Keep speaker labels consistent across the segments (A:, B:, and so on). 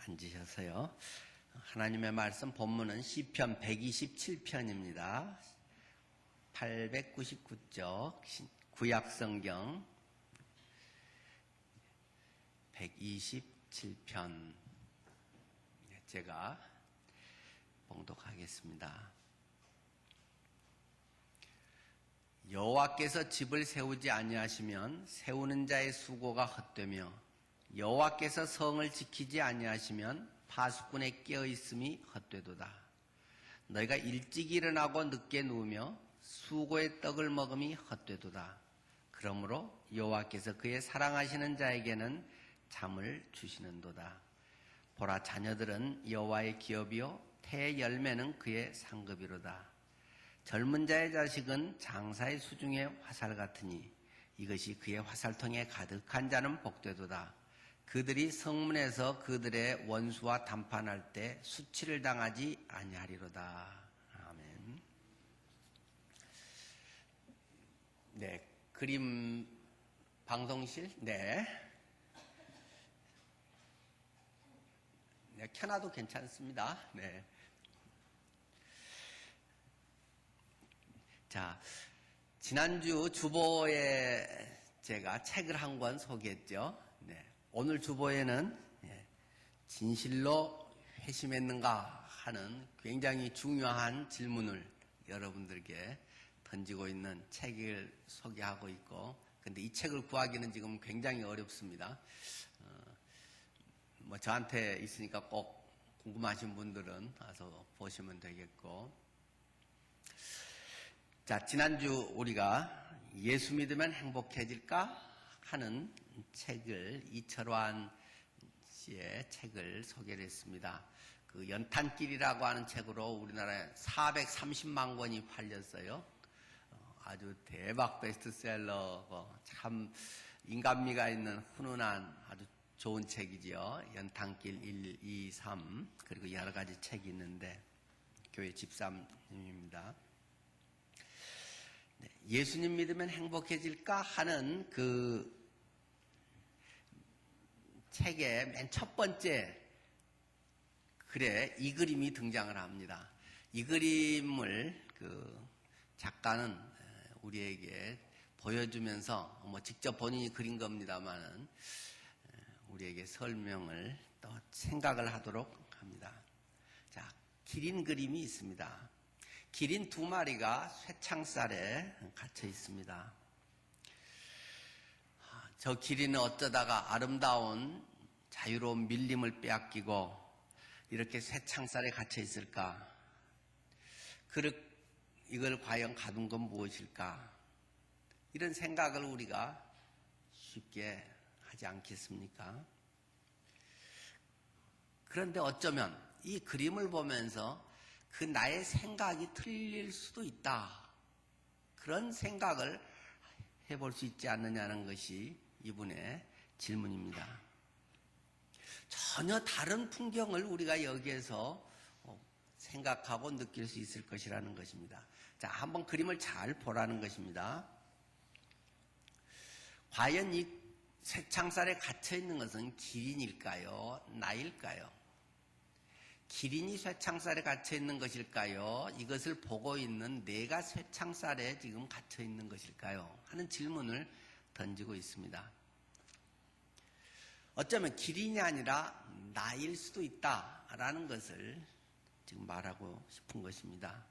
A: 앉으셔서요. 하나님의 말씀 본문은 시편 127편입니다. 899쪽 구약성경 127편 제가 봉독하겠습니다. 여호와께서 집을 세우지 아니하시면 세우는 자의 수고가 헛되며 여호와께서 성을 지키지 아니하시면 파수꾼의 깨어있음이 헛되도다. 너희가 일찍 일어나고 늦게 누우며 수고의 떡을 먹음이 헛되도다. 그러므로 여호와께서 그의 사랑하시는 자에게는 잠을 주시는도다. 보라, 자녀들은 여호와의 기업이요 태의 열매는 그의 상급이로다. 젊은 자의 자식은 장사의 수중의 화살 같으니 이것이 그의 화살통에 가득한 자는 복되도다. 그들이 성문에서 그들의 원수와 담판할 때 수치를 당하지 아니하리로다. 아멘. 네, 그림 방송실? 네, 켜놔도 괜찮습니다. 네. 자, 지난주 주보에 제가 책을 한 권 소개했죠. 네. 오늘 주보에는 진실로 회심했는가 하는 굉장히 중요한 질문을 여러분들께 던지고 있는 책을 소개하고 있고, 근데 이 책을 구하기는 지금 굉장히 어렵습니다. 저한테 있으니까 꼭 궁금하신 분들은 와서 보시면 되겠고. 자, 지난주 우리가 예수 믿으면 행복해질까 하는 책을, 이철환 씨의 책을 소개를 했습니다. 그 연탄길이라고 하는 책으로 우리나라에 430만 권이 팔렸어요. 아주 대박 베스트셀러, 참 인간미가 있는 훈훈한 아주 좋은 책이지요. 연탄길 1, 2, 3 그리고 여러 가지 책이 있는데 교회 집사님입니다. 네, 예수님 믿으면 행복해질까 하는 그 책의 맨 첫 번째 글에 이 그림이 등장을 합니다. 이 그림을 그 작가는 우리에게 보여주면서 직접 본인이 그린 겁니다만은 우리에게 설명을 또 생각을 하도록 합니다. 자, 기린 그림이 있습니다. 기린 두 마리가 쇠창살에 갇혀 있습니다. 저 기린은 어쩌다가 아름다운 자유로운 밀림을 빼앗기고 이렇게 쇠창살에 갇혀 있을까? 이걸 과연 가둔 건 무엇일까? 이런 생각을 우리가 쉽게 하지 않겠습니까? 그런데 어쩌면 이 그림을 보면서 그 나의 생각이 틀릴 수도 있다. 그런 생각을 해볼 수 있지 않느냐는 것이 이분의 질문입니다. 전혀 다른 풍경을 우리가 여기에서 생각하고 느낄 수 있을 것이라는 것입니다. 자, 한번 그림을 잘 보라는 것입니다. 과연 이 쇠창살에 갇혀 있는 것은 기린일까요? 나일까요? 기린이 쇠창살에 갇혀 있는 것일까요? 이것을 보고 있는 내가 쇠창살에 지금 갇혀 있는 것일까요? 하는 질문을 던지고 있습니다. 어쩌면 기린이 아니라 나일 수도 있다라는 것을 지금 말하고 싶은 것입니다.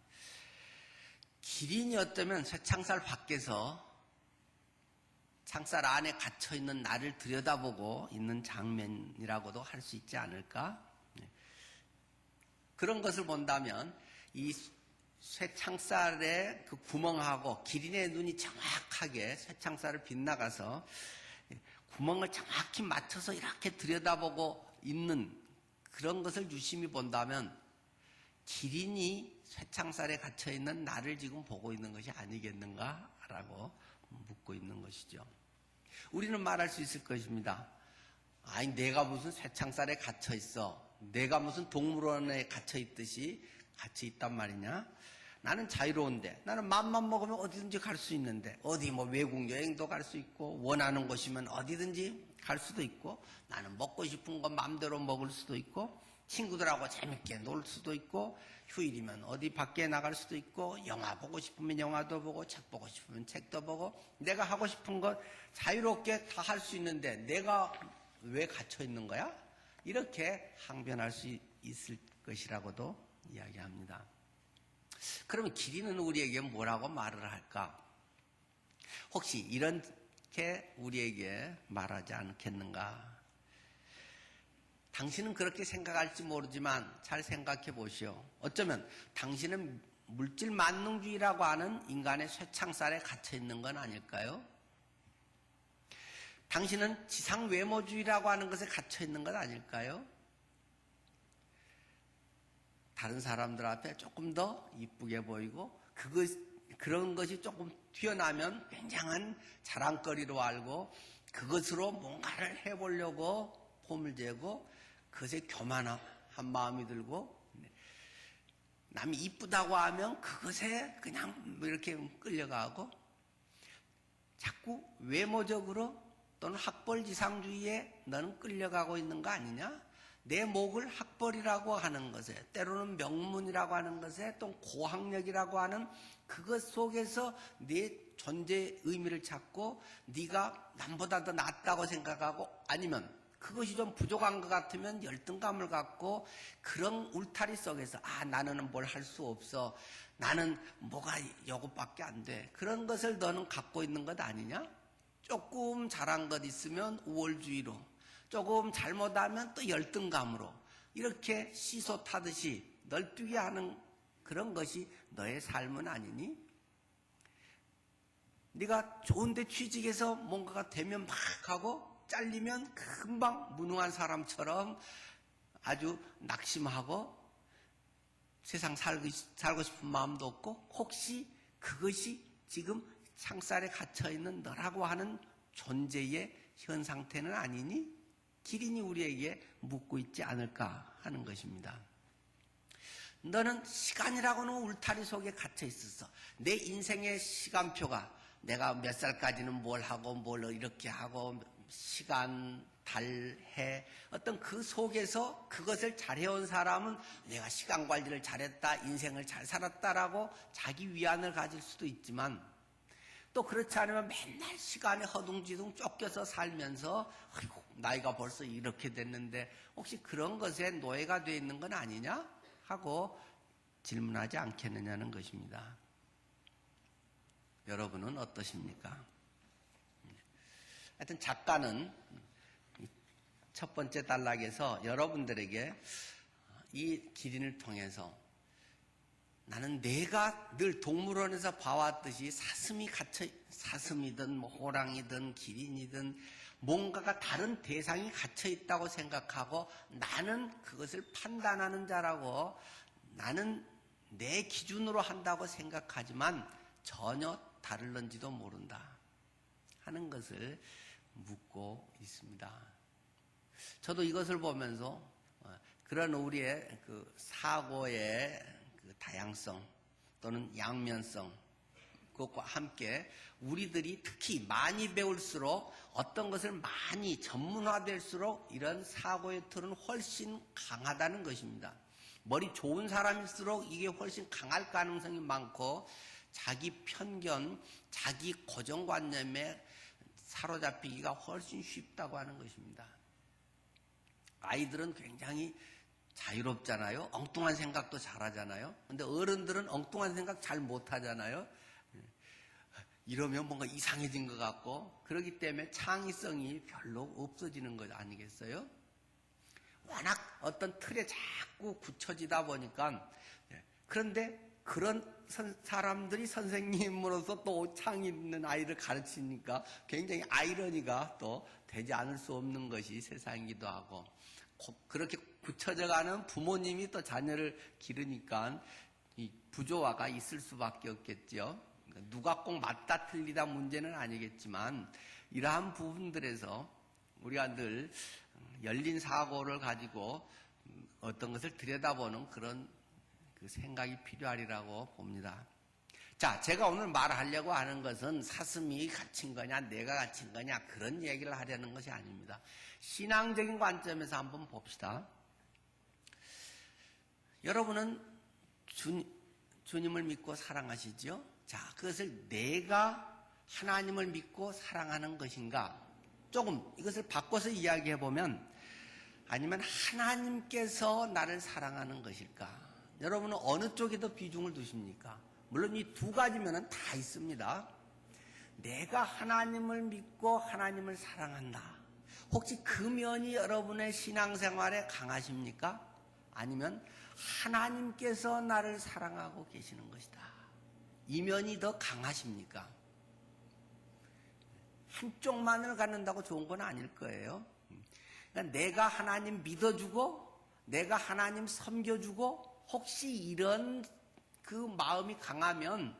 A: 기린이었다면 쇠창살 밖에서 창살 안에 갇혀 있는 나를 들여다보고 있는 장면이라고도 할 수 있지 않을까? 그런 것을 본다면 이 쇠창살의 그 구멍하고 기린의 눈이 정확하게 쇠창살을 빗나가서 구멍을 정확히 맞춰서 이렇게 들여다보고 있는 그런 것을 유심히 본다면 기린이 쇠창살에 갇혀있는 나를 지금 보고 있는 것이 아니겠는가라고 묻고 있는 것이죠. 우리는 말할 수 있을 것입니다. 아니, 내가 무슨 쇠창살에 갇혀있어. 내가 무슨 동물원에 갇혀있듯이 갇혀있단 말이냐. 나는 자유로운데, 나는 맘만 먹으면 어디든지 갈 수 있는데, 어디 외국 여행도 갈 수 있고 원하는 곳이면 어디든지 갈 수도 있고, 나는 먹고 싶은 건 마음대로 먹을 수도 있고, 친구들하고 재밌게 놀 수도 있고, 휴일이면 어디 밖에 나갈 수도 있고, 영화 보고 싶으면 영화도 보고, 책 보고 싶으면 책도 보고, 내가 하고 싶은 건 자유롭게 다 할 수 있는데 내가 왜 갇혀 있는 거야? 이렇게 항변할 수 있을 것이라고도 이야기합니다. 그러면 기린은 우리에게 뭐라고 말을 할까? 혹시 이렇게 우리에게 말하지 않겠는가? 당신은 그렇게 생각할지 모르지만 잘 생각해 보시오. 어쩌면 당신은 물질 만능주의라고 하는 인간의 쇠창살에 갇혀 있는 건 아닐까요? 당신은 지상 외모주의라고 하는 것에 갇혀 있는 것 아닐까요? 다른 사람들 앞에 조금 더 이쁘게 보이고 그런 것이 조금 튀어나면 굉장한 자랑거리로 알고 그것으로 뭔가를 해보려고 폼을 재고 그것에 교만한 마음이 들고 남이 이쁘다고 하면 그것에 그냥 이렇게 끌려가고 자꾸 외모적으로 또는 학벌지상주의에 너는 끌려가고 있는 거 아니냐? 내 목을 학벌이라고 하는 것에 때로는 명문이라고 하는 것에 또 고학력이라고 하는 그것 속에서 네 존재의 의미를 찾고 네가 남보다 더 낫다고 생각하고 아니면 그것이 좀 부족한 것 같으면 열등감을 갖고 그런 울타리 속에서 나는 뭘 할 수 없어. 나는 뭐가 이것밖에 안 돼. 그런 것을 너는 갖고 있는 것 아니냐? 조금 잘한 것 있으면 우월주의로 조금 잘못하면 또 열등감으로 이렇게 시소 타듯이 널뛰게 하는 그런 것이 너의 삶은 아니니? 네가 좋은데 취직해서 뭔가가 되면 막 하고 잘리면 금방 무능한 사람처럼 아주 낙심하고 세상 살고 싶은 마음도 없고 혹시 그것이 지금 창살에 갇혀있는 너라고 하는 존재의 현 상태는 아니니? 기린이 우리에게 묻고 있지 않을까 하는 것입니다. 너는 시간이라고는 울타리 속에 갇혀 있었어. 내 인생의 시간표가 내가 몇 살까지는 뭘 하고 뭘 이렇게 하고 시간, 달, 해 어떤 그 속에서 그것을 잘해온 사람은 내가 시간 관리를 잘했다, 인생을 잘 살았다라고 자기 위안을 가질 수도 있지만 또 그렇지 않으면 맨날 시간에 허둥지둥 쫓겨서 살면서 아이고 나이가 벌써 이렇게 됐는데 혹시 그런 것에 노예가 되어 있는 건 아니냐? 하고 질문하지 않겠느냐는 것입니다. 여러분은 어떠십니까? 하여튼 작가는 첫 번째 단락에서 여러분들에게 이 기린을 통해서 나는 내가 늘 동물원에서 봐왔듯이 사슴이든 호랑이든 기린이든 뭔가가 다른 대상이 갇혀 있다고 생각하고 나는 그것을 판단하는 자라고 나는 내 기준으로 한다고 생각하지만 전혀 다를런지도 모른다 하는 것을 묻고 있습니다. 저도 이것을 보면서 그런 우리의 그 사고의 그 다양성 또는 양면성 그것과 함께 우리들이 특히 많이 배울수록 어떤 것을 많이 전문화될수록 이런 사고의 틀은 훨씬 강하다는 것입니다. 머리 좋은 사람일수록 이게 훨씬 강할 가능성이 많고 자기 편견, 자기 고정관념에 사로잡히기가 훨씬 쉽다고 하는 것입니다. 아이들은 굉장히 자유롭잖아요. 엉뚱한 생각도 잘하잖아요. 근데 어른들은 엉뚱한 생각 잘 못하잖아요. 이러면 뭔가 이상해진 것 같고 그렇기 때문에 창의성이 별로 없어지는 것 아니겠어요? 워낙 어떤 틀에 자꾸 굳혀지다 보니까 그런데 그런 사람들이 선생님으로서 또 창의 있는 아이를 가르치니까 굉장히 아이러니가 또 되지 않을 수 없는 것이 세상이기도 하고 그렇게 굳혀져가는 부모님이 또 자녀를 기르니까 이 부조화가 있을 수밖에 없겠죠. 누가 꼭 맞다 틀리다 문제는 아니겠지만 이러한 부분들에서 우리가 늘 열린 사고를 가지고 어떤 것을 들여다보는 그런 그 생각이 필요하리라고 봅니다. 자, 제가 오늘 말하려고 하는 것은 사슴이 갇힌 거냐, 내가 갇힌 거냐, 그런 얘기를 하려는 것이 아닙니다. 신앙적인 관점에서 한번 봅시다. 여러분은 주님을 믿고 사랑하시죠? 자, 그것을 내가 하나님을 믿고 사랑하는 것인가? 조금 이것을 바꿔서 이야기해 보면, 아니면 하나님께서 나를 사랑하는 것일까? 여러분은 어느 쪽에 더 비중을 두십니까? 물론 이 두 가지면은 다 있습니다. 내가 하나님을 믿고 하나님을 사랑한다. 혹시 그 면이 여러분의 신앙생활에 강하십니까? 아니면 하나님께서 나를 사랑하고 계시는 것이다. 이 면이 더 강하십니까? 한쪽만을 갖는다고 좋은 건 아닐 거예요. 그러니까 내가 하나님 믿어주고 내가 하나님 섬겨주고 혹시 이런 그 마음이 강하면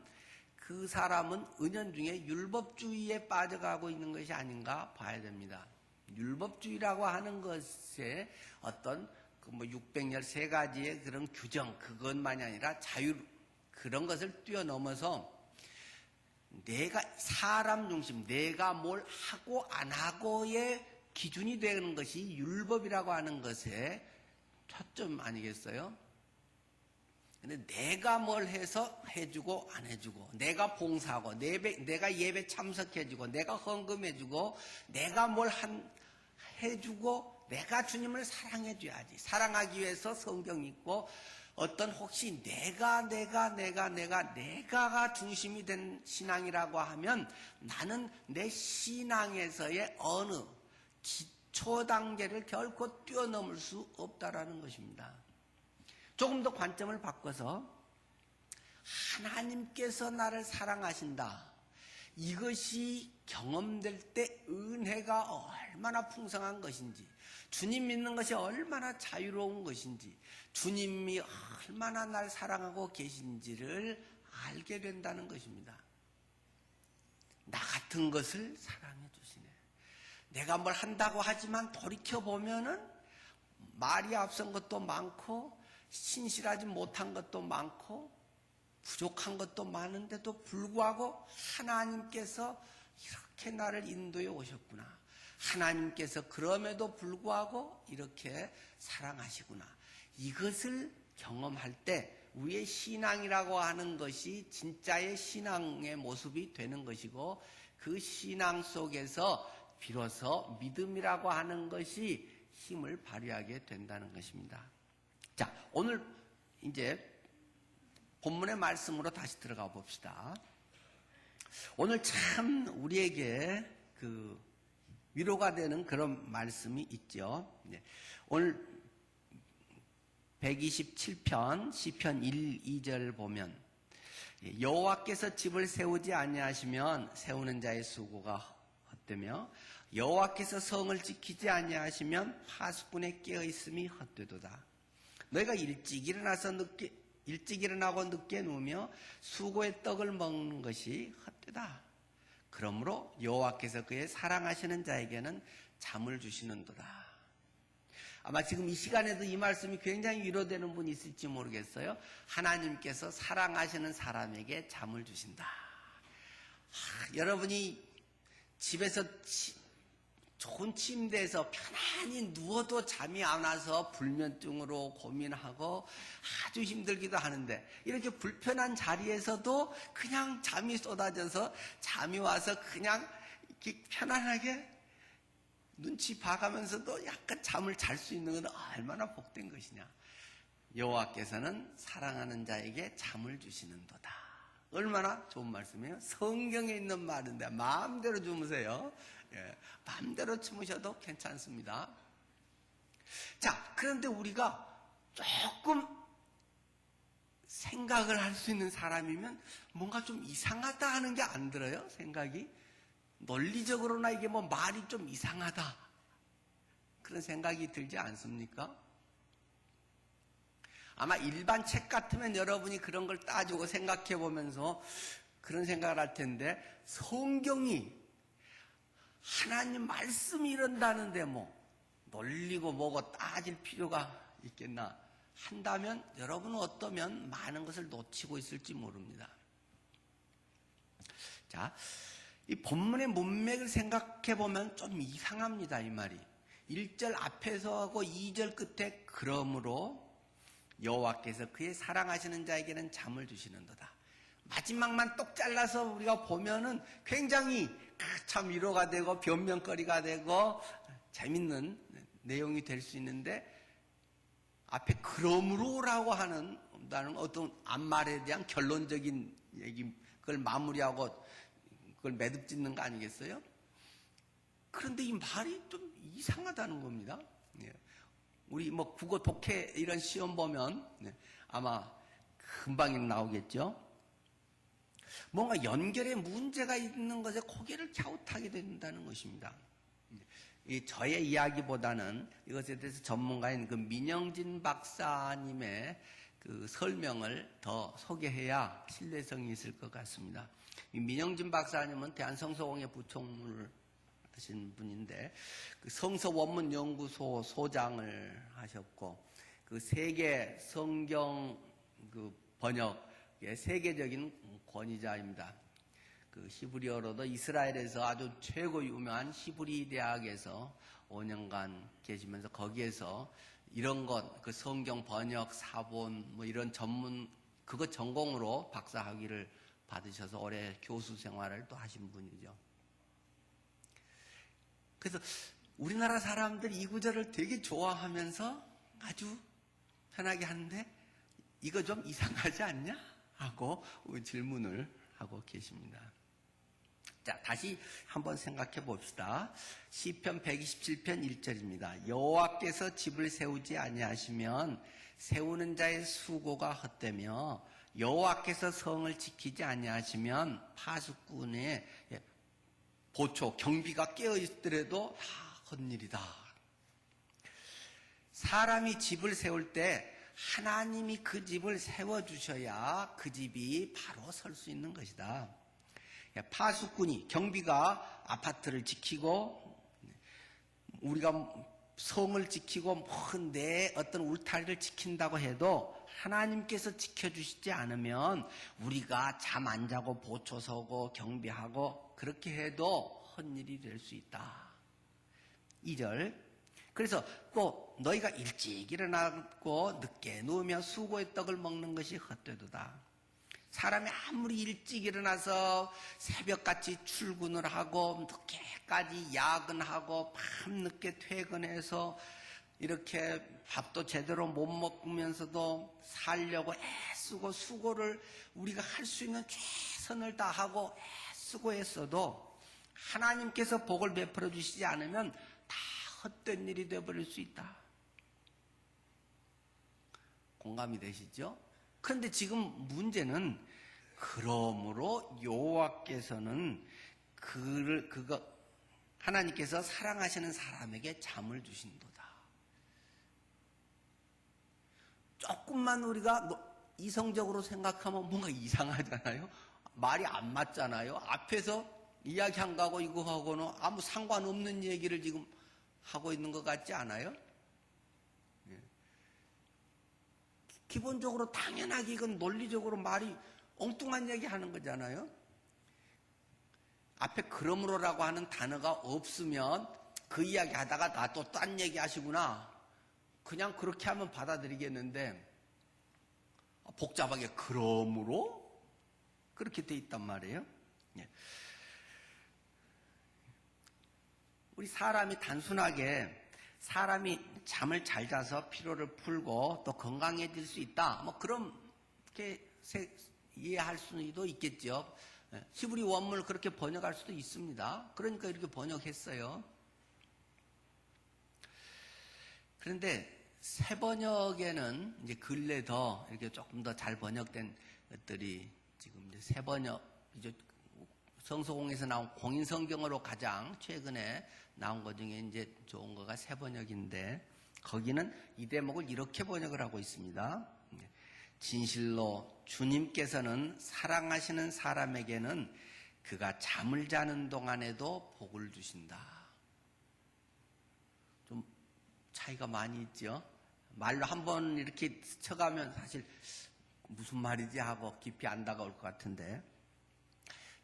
A: 그 사람은 은연중에 율법주의에 빠져가고 있는 것이 아닌가 봐야 됩니다. 율법주의라고 하는 것에 어떤 613가지의 그런 규정, 그것만이 아니라 자유, 그런 것을 뛰어넘어서 내가 사람 중심, 내가 뭘 하고 안 하고의 기준이 되는 것이 율법이라고 하는 것의 초점 아니겠어요? 근데 내가 뭘 해서 해주고 안 해주고, 내가 봉사하고, 내가 예배 참석해주고, 내가 헌금해주고, 내가 뭘 해주고, 내가 주님을 사랑해줘야지. 사랑하기 위해서 성경 읽고, 어떤 혹시 내가가 중심이 된 신앙이라고 하면 나는 내 신앙에서의 어느 기초 단계를 결코 뛰어넘을 수 없다라는 것입니다. 조금 더 관점을 바꿔서 하나님께서 나를 사랑하신다. 이것이 경험될 때 은혜가 얼마나 풍성한 것인지, 주님 믿는 것이 얼마나 자유로운 것인지, 주님이 얼마나 날 사랑하고 계신지를 알게 된다는 것입니다. 나 같은 것을 사랑해 주시네. 내가 뭘 한다고 하지만 돌이켜보면은 말이 앞선 것도 많고 신실하지 못한 것도 많고 부족한 것도 많은데도 불구하고 하나님께서 이렇게 나를 인도해 오셨구나. 하나님께서 그럼에도 불구하고 이렇게 사랑하시구나. 이것을 경험할 때 우리의 신앙이라고 하는 것이 진짜의 신앙의 모습이 되는 것이고, 그 신앙 속에서 비로소 믿음이라고 하는 것이 힘을 발휘하게 된다는 것입니다. 자, 오늘 이제 본문의 말씀으로 다시 들어가 봅시다. 오늘 참 우리에게 그 위로가 되는 그런 말씀이 있죠. 오늘 127편 시편 1, 2절 보면, 여호와께서 집을 세우지 아니하시면 세우는 자의 수고가 헛되며 여호와께서 성을 지키지 아니하시면 파수꾼의 깨어 있음이 헛되도다. 너희가 일찍 일어나고 늦게 누우며 수고의 떡을 먹는 것이 헛되다. 그러므로 여호와께서 그의 사랑하시는 자에게는 잠을 주시는도다. 아마 지금 이 시간에도 이 말씀이 굉장히 위로되는 분이 있을지 모르겠어요. 하나님께서 사랑하시는 사람에게 잠을 주신다. 여러분이 집에서 좋은 침대에서 편안히 누워도 잠이 안 와서 불면증으로 고민하고 아주 힘들기도 하는데, 이렇게 불편한 자리에서도 그냥 잠이 쏟아져서 잠이 와서 그냥 이렇게 편안하게 눈치 봐가면서도 약간 잠을 잘 수 있는 건 얼마나 복된 것이냐. 여호와께서는 사랑하는 자에게 잠을 주시는도다. 얼마나 좋은 말씀이에요. 성경에 있는 말인데 마음대로 주무세요. 마음대로 주무셔도 괜찮습니다. 자, 그런데 우리가 조금 생각을 할 수 있는 사람이면 뭔가 좀 이상하다 하는 게 안 들어요? 생각이? 논리적으로나 이게 뭐 말이 좀 이상하다, 그런 생각이 들지 않습니까? 아마 일반 책 같으면 여러분이 그런 걸 따지고 생각해 보면서 그런 생각을 할 텐데, 성경이 하나님 말씀이 이런다는데 뭐 논리고 뭐고 따질 필요가 있겠나 한다면 여러분은 어떠면 많은 것을 놓치고 있을지 모릅니다. 자, 이 본문의 문맥을 생각해 보면 좀 이상합니다, 이 말이. 1절 앞에서 하고 2절 끝에 그러므로 여호와께서 그의 사랑하시는 자에게는 잠을 주시는도다. 마지막만 똑 잘라서 우리가 보면은 굉장히 참 위로가 되고 변명거리가 되고 재밌는 내용이 될 수 있는데, 앞에 그러므로라고 하는 어떤 앞말에 대한 결론적인 얘기, 그걸 마무리하고 그걸 매듭 짓는 거 아니겠어요? 그런데 이 말이 좀 이상하다는 겁니다. 우리 뭐 국어 독해 이런 시험 보면 아마 금방 나오겠죠. 뭔가 연결에 문제가 있는 것에 고개를 갸웃하게 된다는 것입니다. 저의 이야기보다는 이것에 대해서 전문가인 그 민영진 박사님의 그 설명을 더 소개해야 신뢰성이 있을 것 같습니다. 이 민영진 박사님은 대한성서공회 부총무를 하신 분인데, 그 성서원문연구소 소장을 하셨고, 그 세계 성경 그 번역의 세계적인 권위자입니다. 그 히브리어로도 이스라엘에서 아주 최고 유명한 히브리 대학에서 5년간 계시면서 거기에서 이런 것, 그 성경 번역, 사본, 뭐 이런 전문, 그것 전공으로 박사 학위를 받으셔서 올해 교수 생활을 또 하신 분이죠. 그래서 우리나라 사람들이 이 구절을 되게 좋아하면서 아주 편하게 하는데, 이거 좀 이상하지 않냐? 하고 질문을 하고 계십니다. 자, 다시 한번 생각해 봅시다. 시편 127편 1절입니다. 여호와께서 집을 세우지 아니하시면 세우는 자의 수고가 헛되며 여호와께서 성을 지키지 아니하시면 파수꾼의 보초, 경비가 깨어있더라도 다 헛일이다. 사람이 집을 세울 때 하나님이 그 집을 세워주셔야 그 집이 바로 설 수 있는 것이다. 파수꾼이, 경비가 아파트를 지키고 우리가 성을 지키고 내 어떤 울타리를 지킨다고 해도 하나님께서 지켜주시지 않으면 우리가 잠 안 자고 보초 서고 경비하고 그렇게 해도 헛일이 될 수 있다. 2절. 그래서 꼭 너희가 일찍 일어나고 늦게 누우며 수고의 떡을 먹는 것이 헛되도다. 사람이 아무리 일찍 일어나서 새벽같이 출근을 하고 늦게까지 야근하고 밤늦게 퇴근해서 이렇게 밥도 제대로 못 먹으면서도 살려고 애쓰고 수고를 우리가 할 수 있는 최선을 다하고 애쓰고 했어도 하나님께서 복을 베풀어 주시지 않으면 다 헛된 일이 되어버릴 수 있다. 공감이 되시죠? 그런데 지금 문제는 그러므로 여호와께서는 하나님께서 사랑하시는 사람에게 잠을 주신도다. 조금만 우리가 이성적으로 생각하면 뭔가 이상하잖아요. 말이 안 맞잖아요. 앞에서 이야기한 거하고 이거하고는 아무 상관없는 얘기를 지금 하고 있는 것 같지 않아요? 기본적으로 당연하게 이건 논리적으로 말이 엉뚱한 얘기 하는 거잖아요. 앞에 그러므로라고 하는 단어가 없으면 그 이야기 하다가 나 또 딴 얘기 하시구나. 그냥 그렇게 하면 받아들이겠는데 복잡하게 그러므로 그렇게 돼 있단 말이에요. 우리 사람이 단순하게 사람이 잠을 잘 자서 피로를 풀고 또 건강해질 수 있다. 뭐 그렇게 이해할 수도 있겠죠. 히브리 원문을 그렇게 번역할 수도 있습니다. 그러니까 이렇게 번역했어요. 그런데 새 번역에는 이제 근래 더 이렇게 조금 더 잘 번역된 것들이 지금 이제 새 번역, 이제 성서공에서 나온 공인성경으로 가장 최근에 나온 것 중에 이제 좋은 거가 새 번역인데, 거기는 이 대목을 이렇게 번역을 하고 있습니다. 진실로 주님께서는 사랑하시는 사람에게는 그가 잠을 자는 동안에도 복을 주신다. 좀 차이가 많이 있죠. 말로 한번 이렇게 스쳐가면 사실 무슨 말이지 하고 깊이 안 다가올 것 같은데,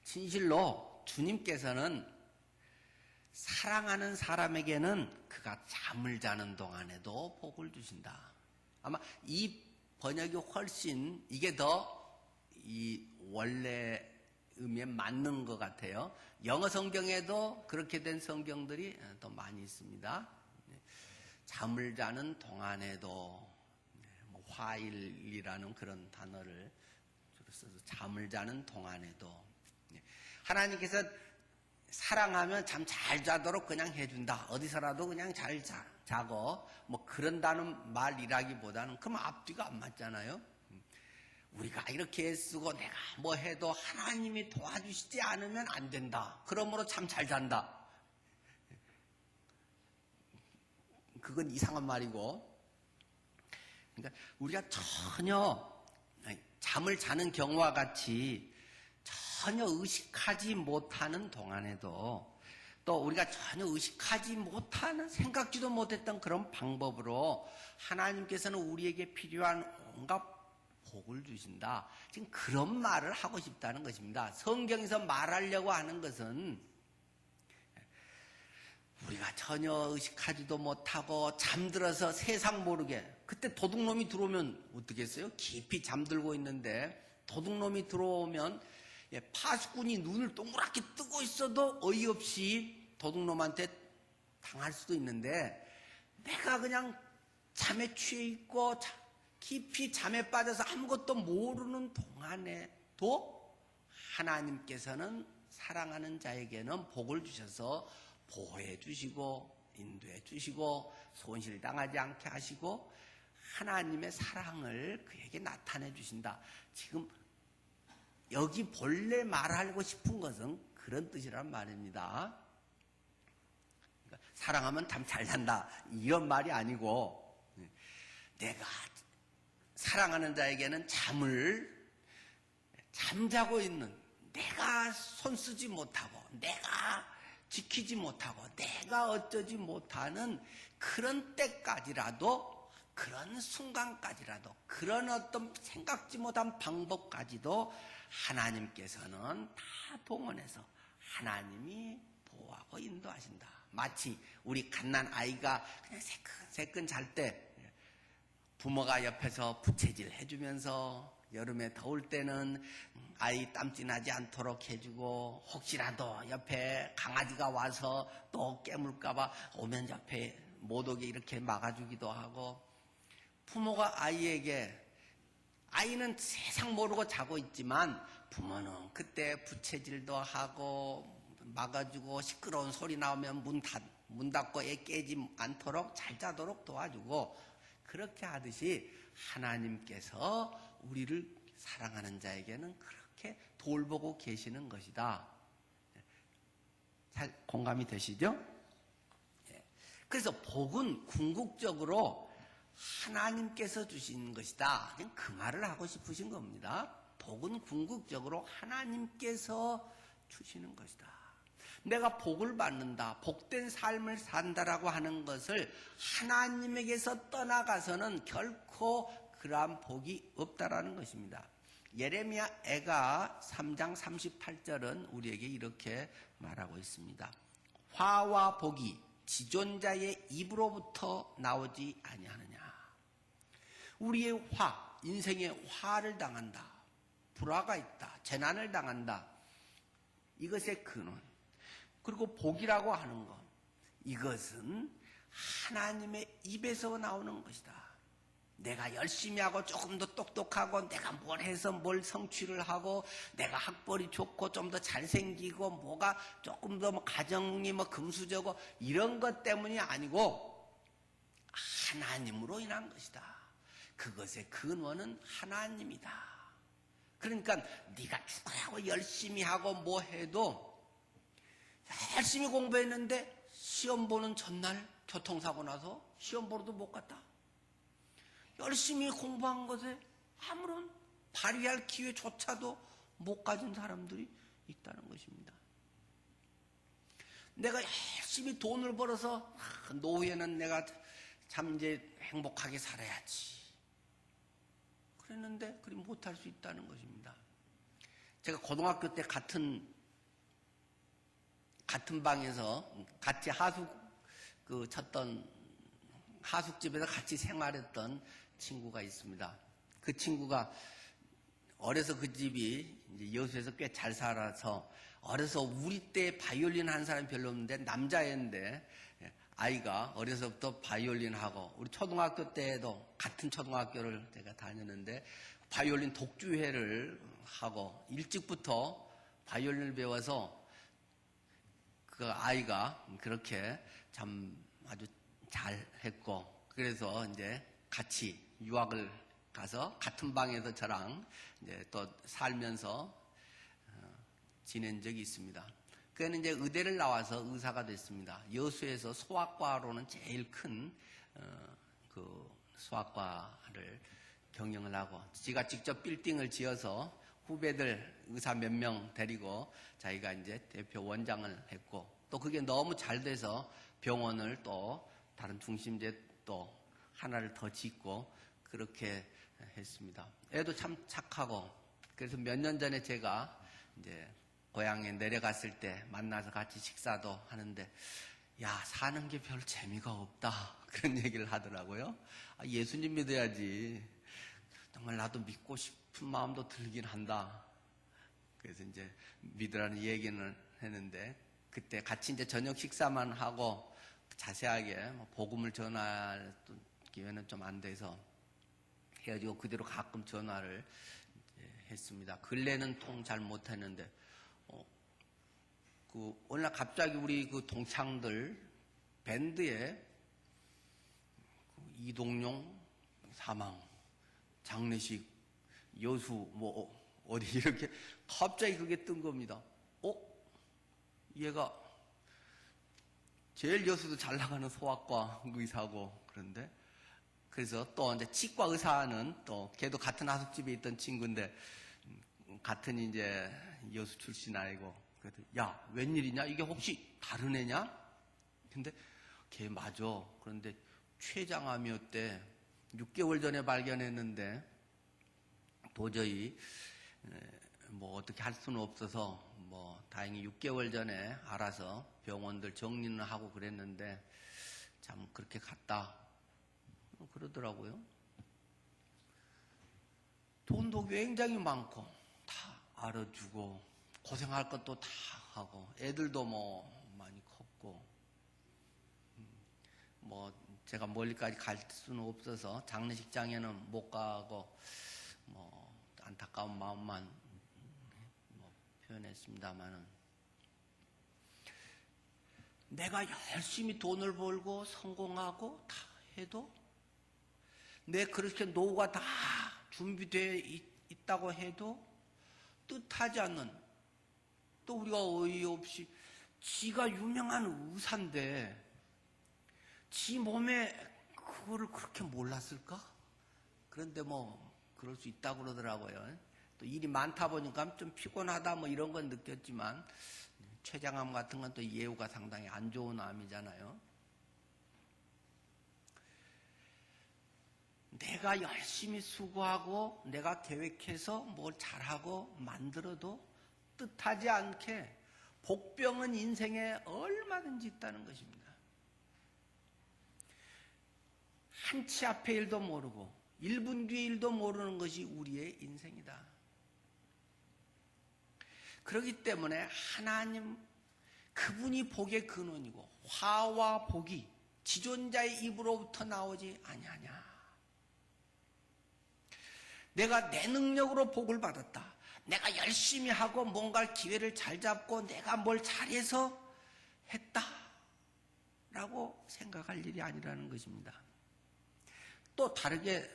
A: 진실로 주님께서는 사랑하는 사람에게는 그가 잠을 자는 동안에도 복을 주신다. 아마 이 번역이 훨씬 이게 더 이 원래 의미에 맞는 것 같아요. 영어 성경에도 그렇게 된 성경들이 더 많이 있습니다. 잠을 자는 동안에도 while이라는 그런 단어를 주로 써서 잠을 자는 동안에도 하나님께서 사랑하면 잠 잘 자도록 그냥 해준다. 어디서라도 그냥 잘 자고 뭐 그런다는 말이라기보다는 그럼 앞뒤가 안 맞잖아요. 우리가 이렇게 애쓰고 내가 뭐 해도 하나님이 도와주시지 않으면 안 된다. 그러므로 잠 잘 잔다. 그건 이상한 말이고, 그러니까 우리가 전혀 잠을 자는 경우와 같이 전혀 의식하지 못하는 동안에도 또 우리가 전혀 의식하지 못하는 생각지도 못했던 그런 방법으로 하나님께서는 우리에게 필요한 온갖 복을 주신다. 지금 그런 말을 하고 싶다는 것입니다. 성경에서 말하려고 하는 것은 우리가 전혀 의식하지도 못하고 잠들어서 세상 모르게 그때 도둑놈이 들어오면 어떻겠어요? 깊이 잠들고 있는데 도둑놈이 들어오면 파수꾼이 눈을 동그랗게 뜨고 있어도 어이없이 도둑놈한테 당할 수도 있는데 내가 그냥 잠에 취해 있고 깊이 잠에 빠져서 아무것도 모르는 동안에도 하나님께서는 사랑하는 자에게는 복을 주셔서 보호해 주시고 인도해 주시고 손실당하지 않게 하시고 하나님의 사랑을 그에게 나타내 주신다. 지금 여기 본래 말하고 싶은 것은 그런 뜻이란 말입니다. 그러니까 사랑하면 잠 잘 잔다 이런 말이 아니고 내가 사랑하는 자에게는 잠자고 있는 내가 손쓰지 못하고 내가 지키지 못하고 내가 어쩌지 못하는 그런 때까지라도 그런 순간까지라도 그런 어떤 생각지 못한 방법까지도 하나님께서는 다 동원해서 하나님이 보호하고 인도하신다. 마치 우리 갓난 아이가 그냥 새끈새끈 잘 때 부모가 옆에서 부채질 해주면서 여름에 더울 때는 아이 땀띠나지 않도록 해주고 혹시라도 옆에 강아지가 와서 또 깨물까봐 오면 옆에 못 오게 이렇게 막아주기도 하고 부모가 아이에게 아이는 세상 모르고 자고 있지만 부모는 그때 부채질도 하고 막아주고 시끄러운 소리 나오면 문 닫고 애 깨지 않도록 잘 자도록 도와주고 그렇게 하듯이 하나님께서 우리를 사랑하는 자에게는 그렇게 돌보고 계시는 것이다. 잘 공감이 되시죠? 그래서 복은 궁극적으로 하나님께서 주신 것이다. 그 말을 하고 싶으신 겁니다. 복은 궁극적으로 하나님께서 주시는 것이다. 내가 복을 받는다, 복된 삶을 산다라고 하는 것을 하나님에게서 떠나가서는 결코 그러한 복이 없다라는 것입니다. 예레미야 애가 3장 38절은 우리에게 이렇게 말하고 있습니다. 화와 복이 지존자의 입으로부터 나오지 아니하느냐. 우리의 인생의 화를 당한다. 불화가 있다. 재난을 당한다. 이것의 근원. 그리고 복이라고 하는 것. 이것은 하나님의 입에서 나오는 것이다. 내가 열심히 하고 조금 더 똑똑하고 내가 뭘 해서 뭘 성취를 하고 내가 학벌이 좋고 좀 더 잘생기고 뭐가 조금 더 가정이 금수저고 이런 것 때문이 아니고 하나님으로 인한 것이다. 그것의 근원은 하나님이다. 그러니까 네가 죽어야고 열심히 하고 뭐 해도 열심히 공부했는데 시험 보는 전날 교통사고 나서 시험 보러도 못 갔다. 열심히 공부한 것에 아무런 발휘할 기회조차도 못 가진 사람들이 있다는 것입니다. 내가 열심히 돈을 벌어서 노후에는 내가 참 이제 행복하게 살아야지. 그랬는데 그리 못할 수 있다는 것입니다. 제가 고등학교 때 같은 방에서 같이 쳤던 하숙집에서 같이 생활했던 친구가 있습니다. 그 친구가 어려서 그 집이 이제 여수에서 꽤 잘 살아서 어려서 우리 때 바이올린 한 사람이 별로 없는데 남자애인데 아이가 어려서부터 바이올린 하고 우리 초등학교 때에도 같은 초등학교를 제가 다녔는데 바이올린 독주회를 하고 일찍부터 바이올린을 배워서 그 아이가 그렇게 참 아주 잘했고 그래서 이제 같이 유학을 가서 같은 방에서 저랑 이제 또 살면서 지낸 적이 있습니다. 그는 이제 의대를 나와서 의사가 됐습니다. 여수에서 소아과로는 제일 큰 그 소아과를 경영을 하고 지가 직접 빌딩을 지어서 후배들 의사 몇 명 데리고 자기가 이제 대표 원장을 했고 또 그게 너무 잘 돼서 병원을 또 다른 중심제 또 하나를 더 짓고 그렇게 했습니다. 애도 참 착하고 그래서 몇 년 전에 제가 이제 고향에 내려갔을 때 만나서 같이 식사도 하는데 야 사는 게 별 재미가 없다 그런 얘기를 하더라고요. 예수님 믿어야지 정말 나도 믿고 싶은 마음도 들긴 한다. 그래서 이제 믿으라는 얘기는 했는데 그때 같이 이제 저녁 식사만 하고 자세하게 복음을 전할 기회는 좀 안 돼서 헤어지고 그대로 가끔 전화를 했습니다. 근래는 통 잘 못했는데 어느 날 갑자기 우리 그 동창들 밴드에 이동용 사망, 장례식, 여수 뭐 어디 이렇게 갑자기 그게 뜬 겁니다. 얘가 제일 여수도 잘 나가는 소아과 의사고 그런데 그래서 또 이제 치과 의사는 또 걔도 같은 하숙집에 있던 친구인데 같은 이제 여수 출신 아이고 그래도 야 웬일이냐 이게 혹시 다른 애냐? 근데 걔 맞아. 그런데 췌장암이었대. 6개월 전에 발견했는데 도저히 뭐 어떻게 할 수는 없어서 뭐 다행히 6개월 전에 알아서 병원들 정리는 하고 그랬는데 참 그렇게 갔다 그러더라고요. 돈도 굉장히 많고 다 알아주고 고생할 것도 다 하고 애들도 뭐 많이 컸고 뭐 제가 멀리까지 갈 수는 없어서 장례식장에는 못 가고 뭐 안타까운 마음만 뭐 표현했습니다만은 내가 열심히 돈을 벌고 성공하고 다 해도 내 그렇게 노후가 다 준비되어 있다고 해도 뜻하지 않는 또 우리가 어이없이 지가 유명한 의사인데 지 몸에 그거를 그렇게 몰랐을까? 그런데 뭐 그럴 수 있다고 그러더라고요. 또 일이 많다 보니까 좀 피곤하다 뭐 이런 건 느꼈지만 췌장암 같은 건 또 예후가 상당히 안 좋은 암이잖아요. 내가 열심히 수고하고 내가 계획해서 뭘 잘하고 만들어도 뜻하지 않게 복병은 인생에 얼마든지 있다는 것입니다. 한 치 앞의 일도 모르고 1분 뒤의 일도 모르는 것이 우리의 인생이다. 그렇기 때문에 하나님 그분이 복의 근원이고 화와 복이 지존자의 입으로부터 나오지 아니하냐. 내가 내 능력으로 복을 받았다. 내가 열심히 하고 뭔가 기회를 잘 잡고 내가 뭘 잘해서 했다 라고 생각할 일이 아니라는 것입니다. 또 다르게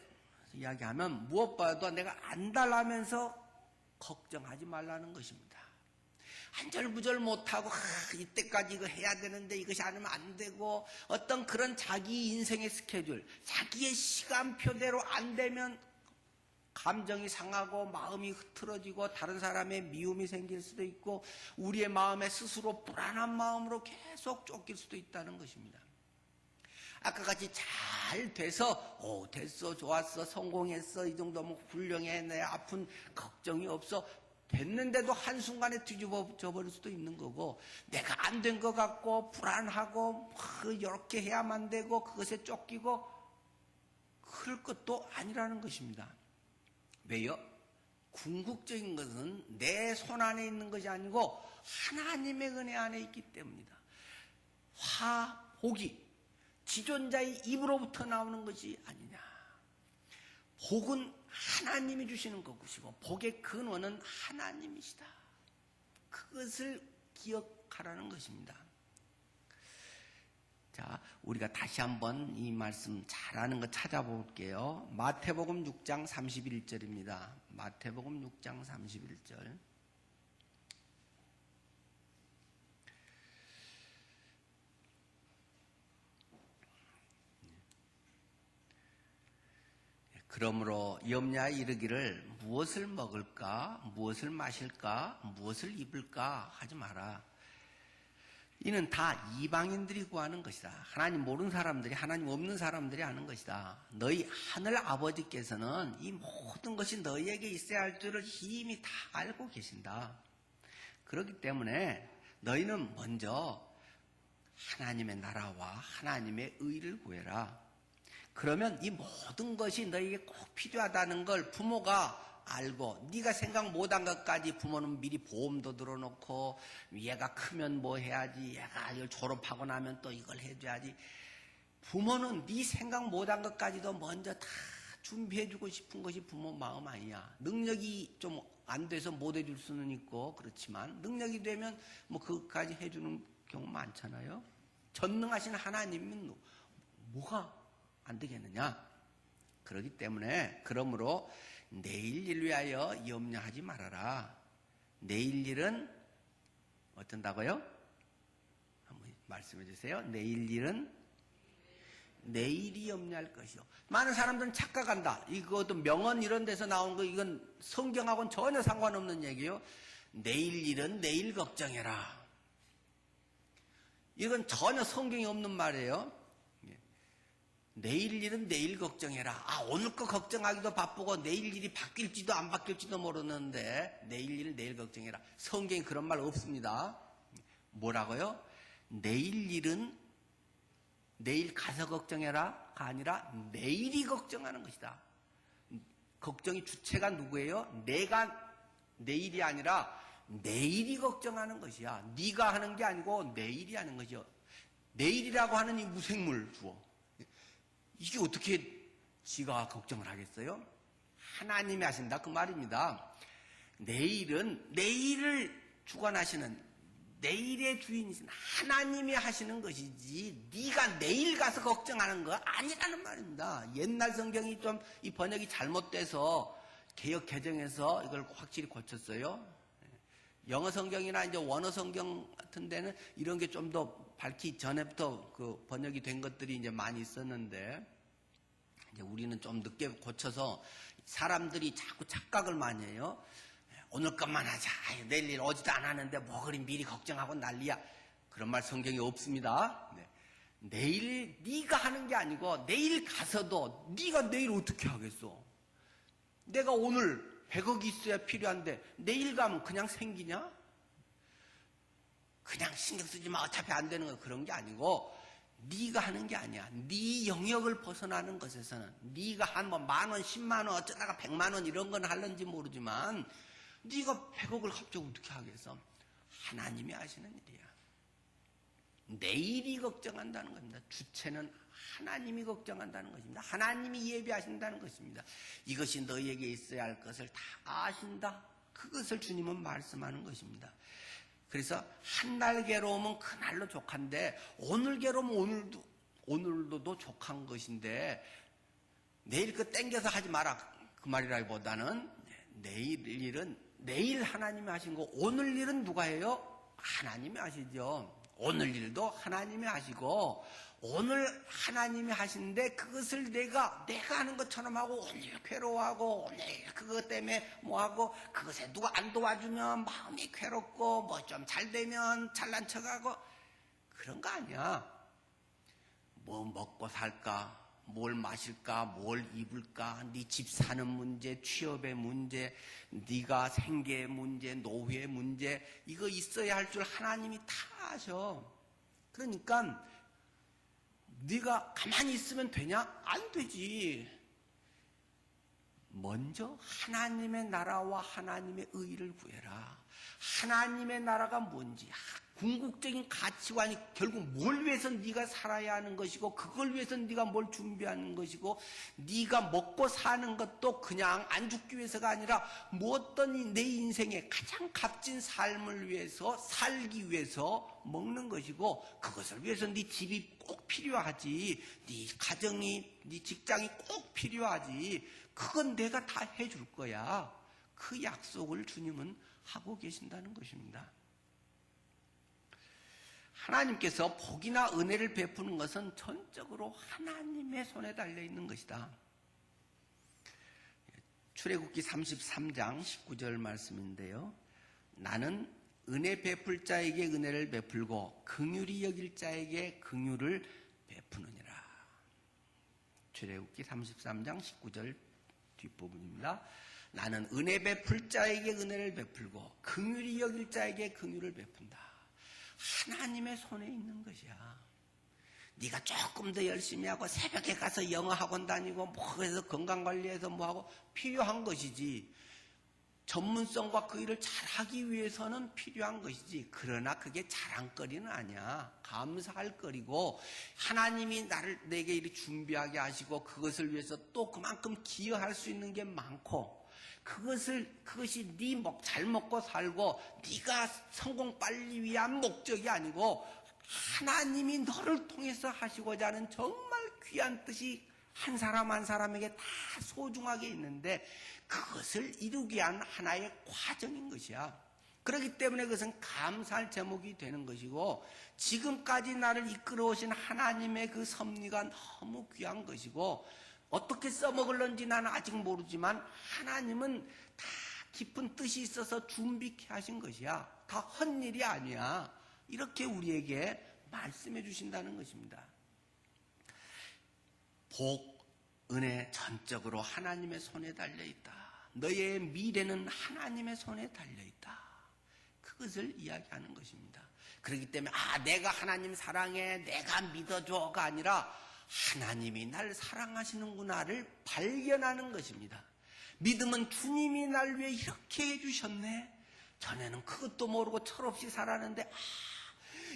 A: 이야기하면 무엇보다도 내가 안달하면서 걱정하지 말라는 것입니다. 안절부절 못하고 이때까지 이거 해야 되는데 이것이 아니면 안 되고 어떤 그런 자기 인생의 스케줄, 자기의 시간표대로 안 되면 감정이 상하고 마음이 흐트러지고 다른 사람의 미움이 생길 수도 있고 우리의 마음에 스스로 불안한 마음으로 계속 쫓길 수도 있다는 것입니다. 아까 같이 잘 돼서 됐어 좋았어 성공했어 이 정도면 훌륭해 내 아픈 걱정이 없어 됐는데도 한순간에 뒤집어져 버릴 수도 있는 거고, 내가 안 된 것 같고 불안하고 이렇게 해야만 되고 그것에 쫓기고 그럴 것도 아니라는 것입니다. 왜요? 궁극적인 것은 내 손 안에 있는 것이 아니고 하나님의 은혜 안에 있기 때문이다. 복이 지존자의 입으로부터 나오는 것이 아니냐. 복은 하나님이 주시는 것이고 복의 근원은 하나님이시다. 그것을 기억하라는 것입니다. 자, 우리가 다시 한번 이 말씀 잘하는 거 찾아볼게요. 마태복음 6장 31절입니다. 마태복음 6장 31절. 그러므로 염려하여 이르기를 무엇을 먹을까, 무엇을 마실까, 무엇을 입을까 하지 마라. 이는 다 이방인들이 구하는 것이다. 하나님 모르는 사람들이, 하나님 없는 사람들이 하는 것이다. 너희 하늘 아버지께서는 이 모든 것이 너희에게 있어야 할 줄을 이미 다 알고 계신다. 그렇기 때문에 너희는 먼저 하나님의 나라와 하나님의 의를 구해라. 그러면 이 모든 것이 너에게 꼭 필요하다는 걸 부모가 알고, 네가 생각 못한 것까지 부모는 미리 보험도 들어놓고, 얘가 크면 뭐 해야지, 얘가 이걸 졸업하고 나면 또 이걸 해줘야지. 부모는 네 생각 못한 것까지도 먼저 다 준비해주고 싶은 것이 부모 마음 아니야. 능력이 좀 안 돼서 못 해줄 수는 있고 그렇지만 능력이 되면 뭐 그것까지 해주는 경우 많잖아요. 전능하신 하나님은 뭐가 안 되겠느냐? 그렇기 때문에 그러므로 내일 일 위하여 염려하지 말아라. 내일 일은 어쩐다고요? 한번 말씀해 주세요. 내일 일은 내일이 염려할 것이요. 많은 사람들은 착각한다. 이것도 명언 이런 데서 나온 거, 이건 성경하고는 전혀 상관없는 얘기예요. 내일 일은 내일 걱정해라. 이건 전혀 성경이 없는 말이에요. 내일 일은 내일 걱정해라. 오늘 거 걱정하기도 바쁘고 내일 일이 바뀔지도 안 바뀔지도 모르는데 내일 일은 내일 걱정해라. 성경에 그런 말 없습니다. 뭐라고요? 내일 일은 내일 가서 걱정해라가 아니라 내일이 걱정하는 것이다. 걱정이 주체가 누구예요? 내가 내일이 아니라 내일이 걱정하는 것이야. 네가 하는 게 아니고 내일이 하는 것이요. 내일이라고 하는 이 무생물 주어. 이게 어떻게 지가 걱정을 하겠어요? 하나님이 하신다 그 말입니다. 내일은 내일을 주관하시는 내일의 주인이신 하나님이 하시는 것이지 네가 내일 가서 걱정하는 거 아니라는 말입니다. 옛날 성경이 좀 이 번역이 잘못돼서 개역 개정해서 이걸 확실히 고쳤어요. 영어 성경이나 이제 원어 성경 같은 데는 이런 게 좀 더 밝기 전에부터 그 번역이 된 것들이 이제 많이 있었는데 이제 우리는 좀 늦게 고쳐서 사람들이 자꾸 착각을 많이 해요. 오늘 것만 하자. 내일 일 오지도 않았는데 뭐 그리 미리 걱정하고 난리야. 그런 말 성경에 없습니다. 네. 내일 네가 하는 게 아니고 내일 가서도 네가 내일 어떻게 하겠어? 내가 오늘 100억이 있어야 필요한데 내일 가면 그냥 생기냐? 그냥 신경 쓰지 마. 어차피 안 되는 거 그런 게 아니고 네가 하는 게 아니야. 네 영역을 벗어나는 것에서는 네가 한 뭐 10,000원, 100,000원 어쩌다가 1,000,000원 이런 건 할는지 모르지만 네가 100억을 갑자기 어떻게 하겠어? 하나님이 하시는 일이야. 내일이 걱정한다는 겁니다. 주체는 하나님이 걱정한다는 것입니다. 하나님이 예비하신다는 것입니다. 이것이 너희에게 있어야 할 것을 다 아신다. 그것을 주님은 말씀하는 것입니다. 그래서 한 날 괴로움은 그날로 족한데 오늘 괴로움은 오늘도 족한 것인데 내일 그 땡겨서 하지 마라 그 말이라기보다는 내일 일은 내일 하나님이 하신 거 오늘 일은 누가 해요? 하나님이 하시죠. 오늘 일도 하나님이 하시고 오늘 하나님이 하시는데 그것을 내가 하는 것처럼 하고 오늘 괴로워하고 오늘 그것 때문에 뭐하고 그것에 누가 안 도와주면 마음이 괴롭고 뭐 좀 잘 되면 잘난 척하고 그런 거 아니야. 뭐 먹고 살까? 뭘 마실까, 뭘 입을까, 네 집 사는 문제, 취업의 문제, 네가 생계의 문제, 노후의 문제, 이거 있어야 할 줄 하나님이 다 아셔. 그러니까 네가 가만히 있으면 되냐? 안 되지. 먼저 하나님의 나라와 하나님의 의를 구해라. 하나님의 나라가 뭔지, 궁극적인 가치관이 결국 뭘 위해서 네가 살아야 하는 것이고, 그걸 위해서 네가 뭘 준비하는 것이고, 네가 먹고 사는 것도 그냥 안 죽기 위해서가 아니라 어떤 내 인생의 가장 값진 삶을 위해서 살기 위해서 먹는 것이고, 그것을 위해서 네 집이 꼭 필요하지, 네 가정이, 네 직장이 꼭 필요하지. 그건 내가 다 해줄 거야. 그 약속을 주님은 하고 계신다는 것입니다. 하나님께서 복이나 은혜를 베푸는 것은 전적으로 하나님의 손에 달려있는 것이다. 출애굽기 33장 19절 말씀인데요. 나는 은혜 베풀 자에게 은혜를 베풀고 긍휼히 여길 자에게 긍휼을 베푸느니라. 출애굽기 33장 19절 뒷부분입니다. 나는 은혜 베풀 자에게 은혜를 베풀고 긍휼히 여길 자에게 긍휼을 베푼다. 하나님의 손에 있는 것이야. 네가 조금 더 열심히 하고 새벽에 가서 영어 학원 다니고 뭐 해서 건강관리해서 뭐하고 필요한 것이지. 전문성과 그 일을 잘하기 위해서는 필요한 것이지. 그러나 그게 자랑거리는 아니야. 감사할 거리고, 하나님이 내게 이렇게 준비하게 하시고 그것을 위해서 또 그만큼 기여할 수 있는 게 많고, 그것이 잘 먹고 살고 네가 성공 빨리 위한 목적이 아니고 하나님이 너를 통해서 하시고자 하는 정말 귀한 뜻이 한 사람 한 사람에게 다 소중하게 있는데, 그것을 이루기 위한 하나의 과정인 것이야. 그렇기 때문에 그것은 감사할 제목이 되는 것이고, 지금까지 나를 이끌어 오신 하나님의 그 섭리가 너무 귀한 것이고, 어떻게 써먹을런지 나는 아직 모르지만 하나님은 다 깊은 뜻이 있어서 준비케 하신 것이야. 다 헛일이 아니야. 이렇게 우리에게 말씀해 주신다는 것입니다. 복, 은혜 전적으로 하나님의 손에 달려있다. 너의 미래는 하나님의 손에 달려있다. 그것을 이야기하는 것입니다. 그렇기 때문에 내가 하나님 사랑해, 내가 믿어줘가 아니라 하나님이 날 사랑하시는구나를 발견하는 것입니다. 믿음은 주님이 날 위해 이렇게 해주셨네. 전에는 그것도 모르고 철없이 살았는데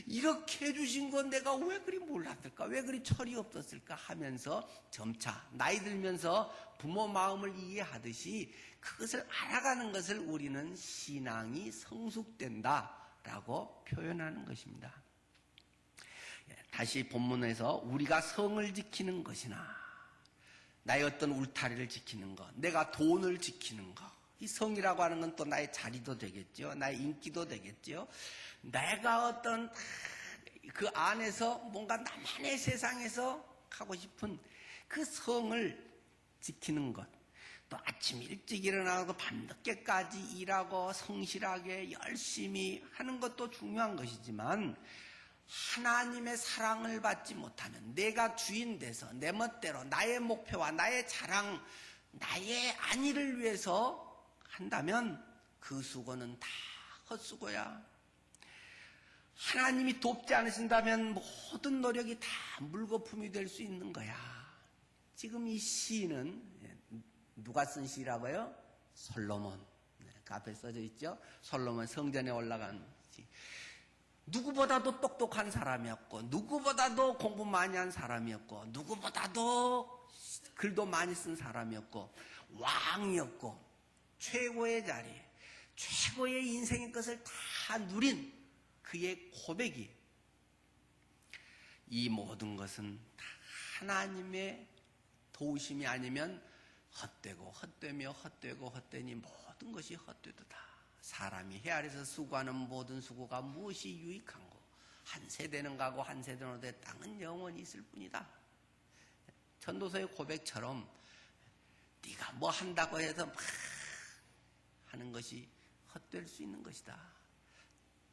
A: 이렇게 해주신 건 내가 왜 그리 몰랐을까? 왜 그리 철이 없었을까? 하면서 점차 나이 들면서 부모 마음을 이해하듯이 그것을 알아가는 것을 우리는 신앙이 성숙된다라고 표현하는 것입니다. 다시 본문에서 우리가 성을 지키는 것이나 나의 어떤 울타리를 지키는 것, 내가 돈을 지키는 것, 이 성이라고 하는 건 또 나의 자리도 되겠죠. 나의 인기도 되겠죠. 내가 어떤 그 안에서 뭔가 나만의 세상에서 하고 싶은 그 성을 지키는 것, 또 아침 일찍 일어나고 밤늦게까지 일하고 성실하게 열심히 하는 것도 중요한 것이지만, 하나님의 사랑을 받지 못하면 내가 주인 돼서 내 멋대로 나의 목표와 나의 자랑, 나의 안위를 위해서 한다면 그 수고는 다 헛수고야. 하나님이 돕지 않으신다면 모든 노력이 다 물거품이 될 수 있는 거야. 지금 이 시는 누가 쓴 시라고요? 솔로몬. 그 앞에 써져 있죠? 솔로몬 성전에 올라간 시. 누구보다도 똑똑한 사람이었고, 누구보다도 공부 많이 한 사람이었고, 누구보다도 글도 많이 쓴 사람이었고, 왕이었고, 최고의 자리, 최고의 인생의 것을 다 누린 그의 고백이, 이 모든 것은 다 하나님의 도우심이 아니면 헛되고 헛되며 헛되고 헛되니 모든 것이 헛되도다. 사람이 해 아래서 수고하는 모든 수고가 무엇이 유익한고, 한 세대는 가고 한 세대는 오되 땅은 영원히 있을 뿐이다. 전도서의 고백처럼 네가 뭐 한다고 해서 막 하는 것이 헛될 수 있는 것이다.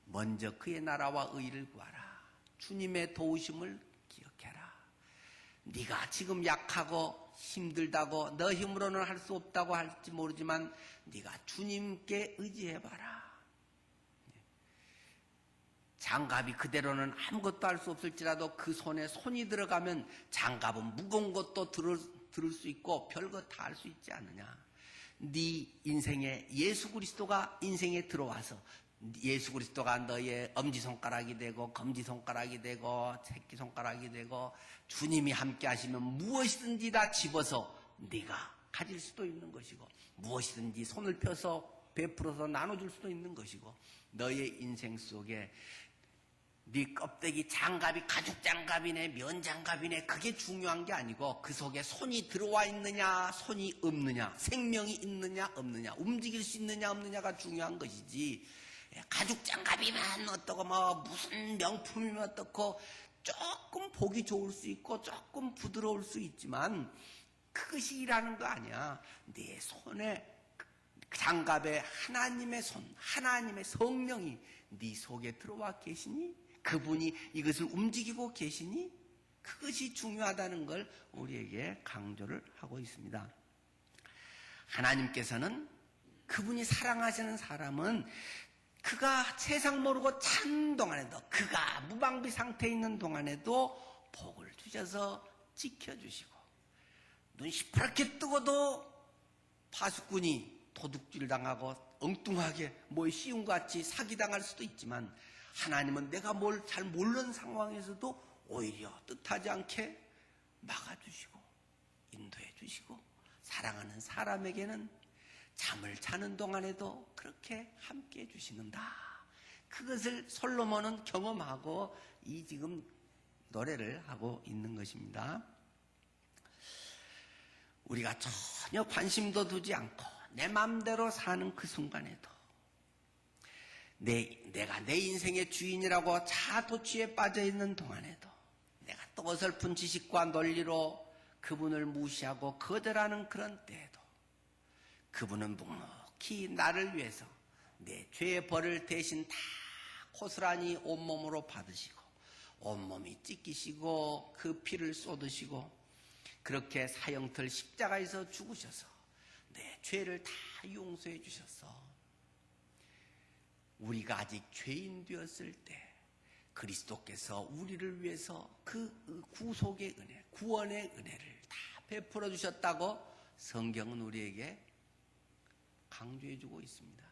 A: 먼저 그의 나라와 의를 구하라. 주님의 도우심을 기억해라. 네가 지금 약하고 힘들다고 너 힘으로는 할 수 없다고 할지 모르지만 네가 주님께 의지해봐라. 장갑이 그대로는 아무것도 할 수 없을지라도 그 손에 손이 들어가면 장갑은 무거운 것도 들을 수 있고 별것 다 할 수 있지 않느냐. 네 인생에 예수 그리스도가 인생에 들어와서 예수 그리스도가 너의 엄지손가락이 되고 검지손가락이 되고 새끼손가락이 되고 주님이 함께 하시면 무엇이든지 다 집어서 네가 가질 수도 있는 것이고 무엇이든지 손을 펴서 베풀어서 나눠줄 수도 있는 것이고 너의 인생 속에 네 껍데기 장갑이 가죽 장갑이네 면 장갑이네 그게 중요한 게 아니고 그 속에 손이 들어와 있느냐 손이 없느냐 생명이 있느냐 없느냐 움직일 수 있느냐 없느냐가 중요한 것이지 가죽 장갑이면 어떻고 뭐 무슨 명품이면 어떻고 조금 보기 좋을 수 있고 조금 부드러울 수 있지만 그것이 일하는 거 아니야. 네 손에 장갑에 하나님의 손 하나님의 성령이 네 속에 들어와 계시니 그분이 이것을 움직이고 계시니 그것이 중요하다는 걸 우리에게 강조를 하고 있습니다. 하나님께서는 그분이 사랑하시는 사람은 그가 세상 모르고 찬 동안에도 그가 무방비 상태에 있는 동안에도 복을 주셔서 지켜주시고 눈 시퍼렇게 뜨고도 파수꾼이 도둑질 당하고 엉뚱하게 뭐 쉬운 것 같이 사기당할 수도 있지만 하나님은 내가 뭘 잘 모르는 상황에서도 오히려 뜻하지 않게 막아주시고 인도해 주시고 사랑하는 사람에게는 잠을 자는 동안에도 그렇게 함께 해주시는다. 그것을 솔로몬은 경험하고 이 지금 노래를 하고 있는 것입니다. 우리가 전혀 관심도 두지 않고 내 마음대로 사는 그 순간에도 내가 내 인생의 주인이라고 자아도취에 빠져있는 동안에도 내가 또 어설픈 지식과 논리로 그분을 무시하고 거절하는 그런 때에도 그분은 묵묵히 나를 위해서 내 죄의 벌을 대신 다 고스란히 온몸으로 받으시고 온몸이 찢기시고 그 피를 쏟으시고 그렇게 사형틀 십자가에서 죽으셔서 내 죄를 다 용서해 주셔서 우리가 아직 죄인 되었을 때 그리스도께서 우리를 위해서 그 구속의 은혜, 구원의 은혜를 다 베풀어 주셨다고 성경은 우리에게 강조해주고 있습니다.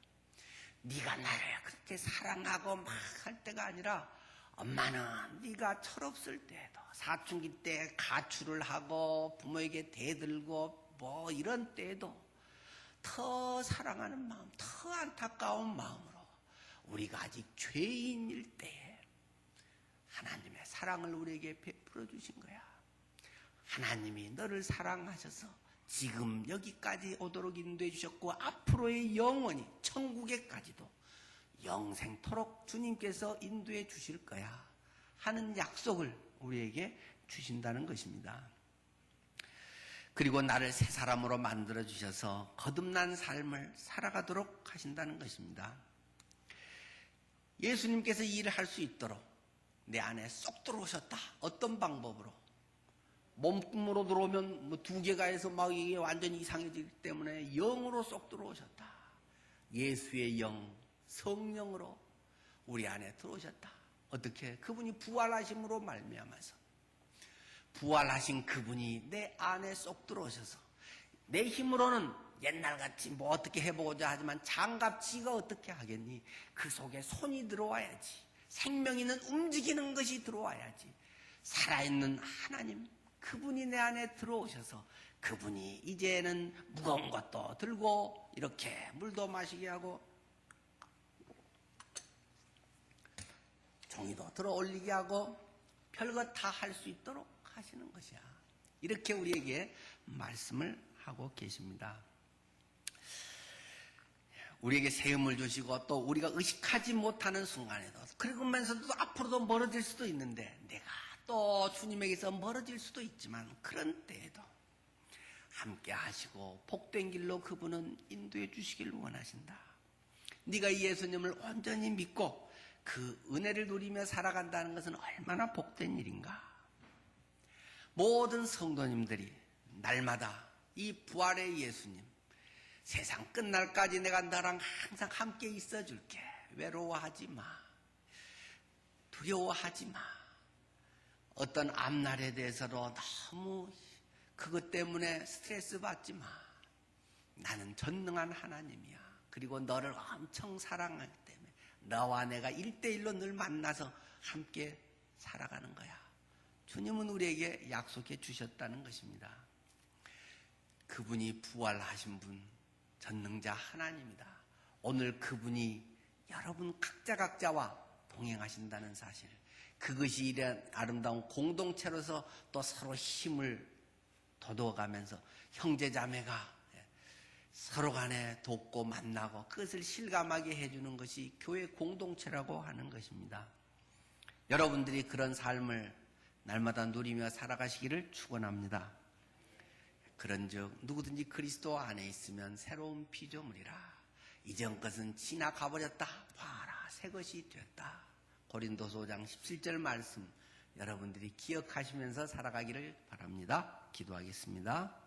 A: 네가 나를 그렇게 사랑하고 막 할 때가 아니라 엄마는 네가 철없을 때도 사춘기 때 가출을 하고 부모에게 대들고 뭐 이런 때에도 더 사랑하는 마음, 더 안타까운 마음으로 우리가 아직 죄인일 때에 하나님의 사랑을 우리에게 베풀어 주신 거야. 하나님이 너를 사랑하셔서 지금 여기까지 오도록 인도해 주셨고 앞으로의 영원히 천국에까지도 영생토록 주님께서 인도해 주실 거야 하는 약속을 우리에게 주신다는 것입니다. 그리고 나를 새 사람으로 만들어 주셔서 거듭난 삶을 살아가도록 하신다는 것입니다. 예수님께서 이 일을 할 수 있도록 내 안에 쏙 들어오셨다. 어떤 방법으로? 몸뚱으로 들어오면 뭐 2개가 해서 막 이게 완전히 이상해지기 때문에 영으로 쏙 들어오셨다. 예수의 영, 성령으로 우리 안에 들어오셨다. 어떻게? 그분이 부활하심으로 말미암아서 부활하신 그분이 내 안에 쏙 들어오셔서 내 힘으로는 옛날같이 뭐 어떻게 해보고자 하지만 장갑지가 어떻게 하겠니? 그 속에 손이 들어와야지. 생명 있는 움직이는 것이 들어와야지. 살아있는 하나님 그분이 내 안에 들어오셔서 그분이 이제는 무거운 것도 들고 이렇게 물도 마시게 하고 종이도 들어 올리게 하고 별것 다 할 수 있도록 하시는 것이야. 이렇게 우리에게 말씀을 하고 계십니다. 우리에게 세움을 주시고 또 우리가 의식하지 못하는 순간에도 그러면서도 앞으로도 멀어질 수도 있는데 내가 또 주님에게서 멀어질 수도 있지만 그런 때에도 함께 하시고 복된 길로 그분은 인도해 주시길 원하신다. 네가 이 예수님을 온전히 믿고 그 은혜를 누리며 살아간다는 것은 얼마나 복된 일인가. 모든 성도님들이 날마다 이 부활의 예수님, 세상 끝날까지 내가 너랑 항상 함께 있어 줄게. 외로워하지 마. 두려워하지 마. 어떤 앞날에 대해서도 너무 그것 때문에 스트레스 받지 마. 나는 전능한 하나님이야. 그리고 너를 엄청 사랑하기 때문에 너와 내가 1대1로 늘 만나서 함께 살아가는 거야. 주님은 우리에게 약속해 주셨다는 것입니다. 그분이 부활하신 분, 전능자 하나님이다. 오늘 그분이 여러분 각자와 동행하신다는 사실, 그것이 이런 아름다운 공동체로서 또 서로 힘을 돋워가면서 형제자매가 서로 간에 돕고 만나고 그것을 실감하게 해주는 것이 교회 공동체라고 하는 것입니다. 여러분들이 그런 삶을 날마다 누리며 살아가시기를 축원합니다. 그런즉 누구든지 그리스도 안에 있으면 새로운 피조물이라. 이전 것은 지나가 버렸다. 봐라, 새 것이 되었다. 고린도서 5장 17절 말씀 여러분들이 기억하시면서 살아가기를 바랍니다. 기도하겠습니다.